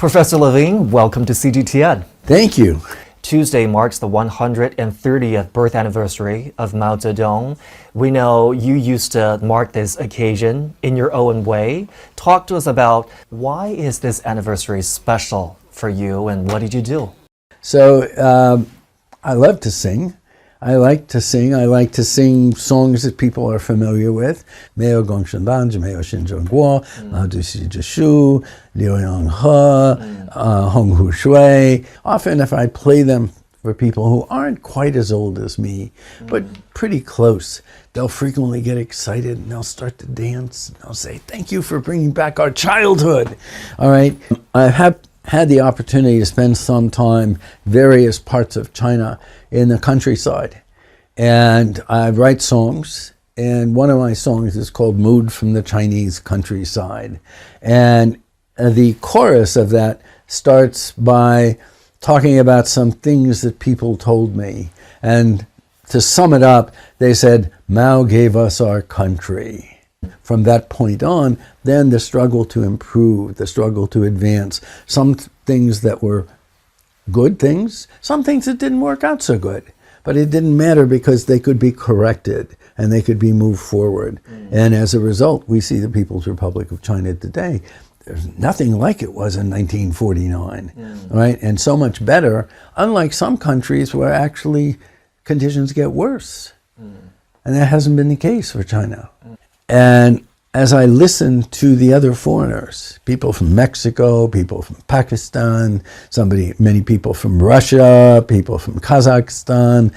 Professor Levine, welcome to CGTN. Thank you. Tuesday marks the 130th birth anniversary of Mao Zedong. We know you used to mark this occasion in your own way. Talk to us about why is this anniversary special for you and what did you do? So I love to sing. I like to sing songs that people are familiar with. 没有共产党就没有新中国，毛主席之书，刘永和，洪湖水. Often if I play them for people who aren't quite as old as me, but pretty close, they'll frequently get excited and they'll start to dance. And they'll say, thank you for bringing back our childhood. All right. I have had the opportunity to spend some time various parts of China in the countryside, and I write songs, and one of my songs is called Mood from the Chinese Countryside, and the chorus of that starts by talking about some things that people told me, and to sum it up, they said, Mao gave us our country. From that point on, then the struggle to improve, the struggle to advance, some things that were good things, some things that didn't work out so good. But it didn't matter because they could be corrected and they could be moved forward. And as a result, we see the People's Republic of China today. There's nothing like it was in 1949, right? And so much better, unlike some countries where actually conditions get worse. And that hasn't been the case for China. And as I listened to the other foreigners, people from Mexico, people from Pakistan, many people from Russia, people from Kazakhstan,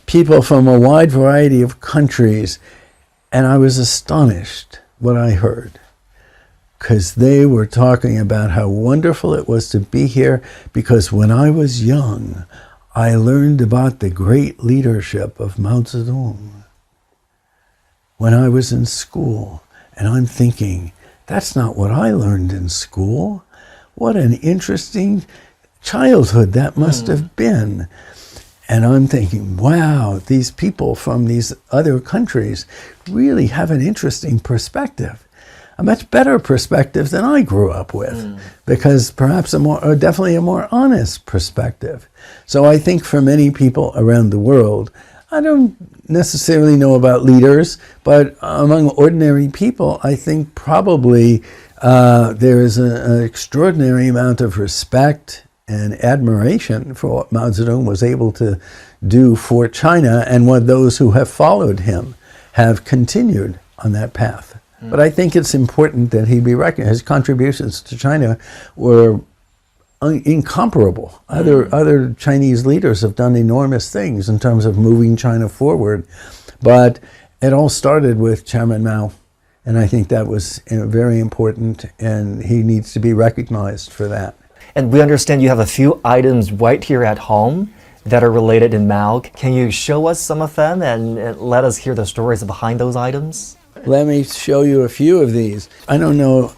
people from a wide variety of countries, and I was astonished what I heard, because they were talking about how wonderful it was to be here, because when I was young, I learned about the great leadership of Mao Zedong when I was in school. And I'm thinking, that's not what I learned in school. What an interesting childhood that must have been. And I'm thinking, wow, these people from these other countries really have an interesting perspective. A much better perspective than I grew up with, because perhaps definitely a more honest perspective. So I think for many people around the world, I don't necessarily know about leaders, but among ordinary people, I think probably there is an extraordinary amount of respect and admiration for what Mao Zedong was able to do for China, and what those who have followed him have continued on that path. But I think it's important that he be recognized. His contributions to China were incomparable. Other Chinese leaders have done enormous things in terms of moving China forward, but it all started with Chairman Mao, and I think that was very important, and he needs to be recognized for that. And we understand you have a few items right here at home that are related in Mao. Can you show us some of them and let us hear the stories behind those items? Let me show you a few of these. I don't know,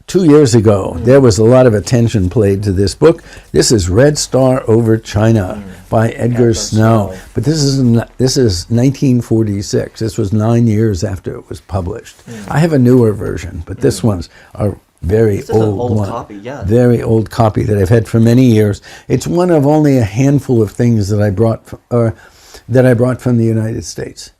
2 years ago, there was a lot of attention paid to this book. This is Red Star Over China by Edgar Snow. But this is 1946. This was 9 years after it was published. I have a newer version, but this one's a very old one. Copy, yeah. Very old copy that I've had for many years. It's one of only a handful of things that I brought from the United States.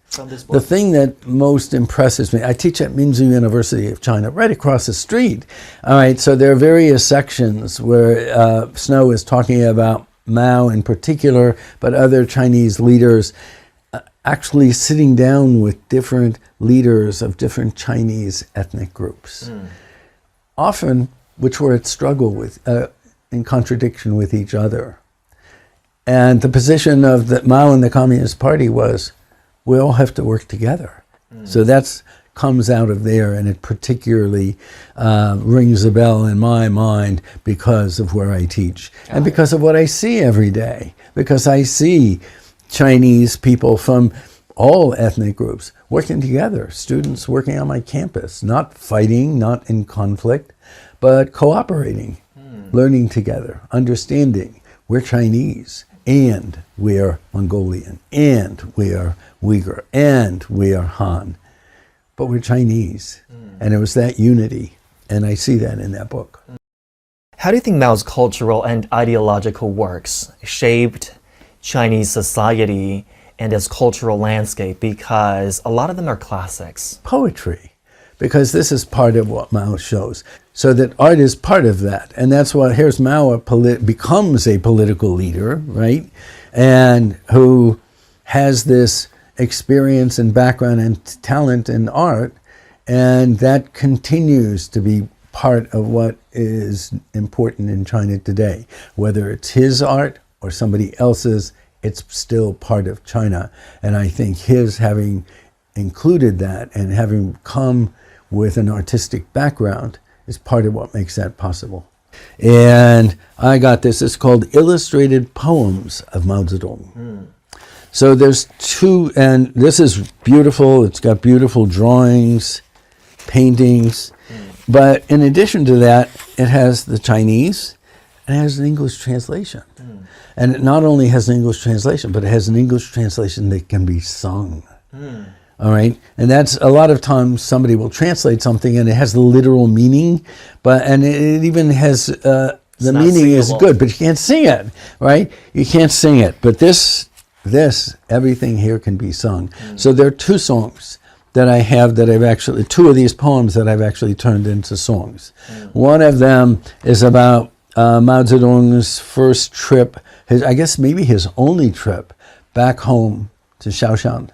The thing that most impresses me, I teach at Minzu University of China, right across the street. All right, so there are various sections where Snow is talking about Mao in particular, but other Chinese leaders actually sitting down with different leaders of different Chinese ethnic groups, often which were at struggle with, in contradiction with each other. And the position of the Mao and the Communist Party was, we all have to work together. So that comes out of there, and it particularly rings a bell in my mind because of where I teach and because of what I see every day. Because I see Chinese people from all ethnic groups working together, students working on my campus, not fighting, not in conflict, but cooperating, learning together, understanding we're Chinese, and we are Mongolian, and we are Uyghur, and we are Han. But we're Chinese. And it was that unity, and I see that in that book. How do you think Mao's cultural and ideological works shaped Chinese society and its cultural landscape? Because a lot of them are classics. Poetry, because this is part of what Mao shows. So that art is part of that. And that's why here's Mao becomes a political leader, right? And who has this experience and background and talent in art, and that continues to be part of what is important in China today. Whether it's his art or somebody else's, it's still part of China. And I think his having included that and having come with an artistic background is part of what makes that possible. And I got this, it's called Illustrated Poems of Mao Zedong. So there's two, and this is beautiful, it's got beautiful drawings, paintings, but in addition to that, it has the Chinese, and it has an English translation. And it not only has an English translation, but it has an English translation that can be sung. All right, and that's a lot of times somebody will translate something and it has the literal meaning, and it even has the meaning is good, but you can't sing it, right? You can't sing it, but this everything here can be sung. So there are two songs that I have that I've actually, two of these poems that I've actually turned into songs. One of them is about Mao Zedong's first trip, I guess maybe his only trip back home to Shaoshan.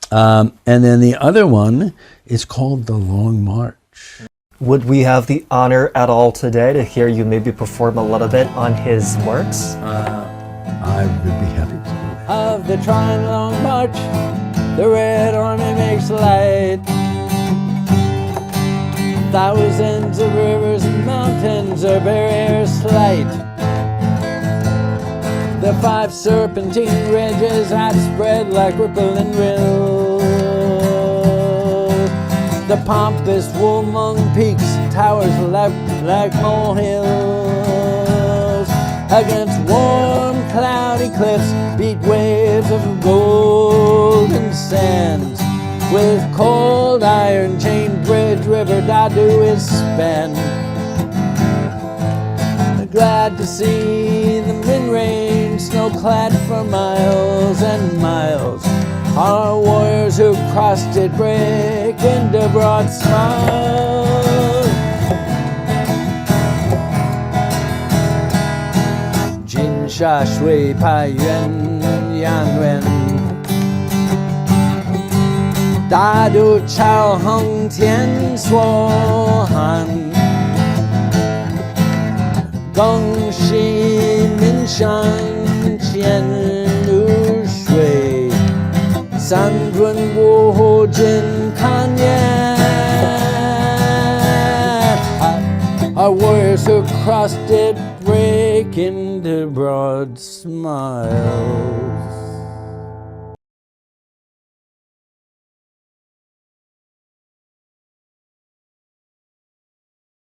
And then the other one is called The Long March. Would we have the honor at all today to hear you maybe perform a little bit on his works? I would be happy to do that. Of the trying long march, the red army makes light. Thousands of rivers and mountains are barriers slight. The 5 serpentine ridges outspread like rippling rills. The pompous Wulmung peaks towers like molehills. Against warm, cloudy cliffs beat waves of golden sands. With cold iron chain bridge river Dadu is spanned. Glad to see the mid-range snow-clad for miles and miles. Our warriors who crossed it break into broad smiles. Jin sha shui pai yuan yan yuan. Da du chao heng tian suo han. Zhong Shi min shan qian lu shui. San run wu jin kan yan. Our warriors who crossed it break into broad smiles.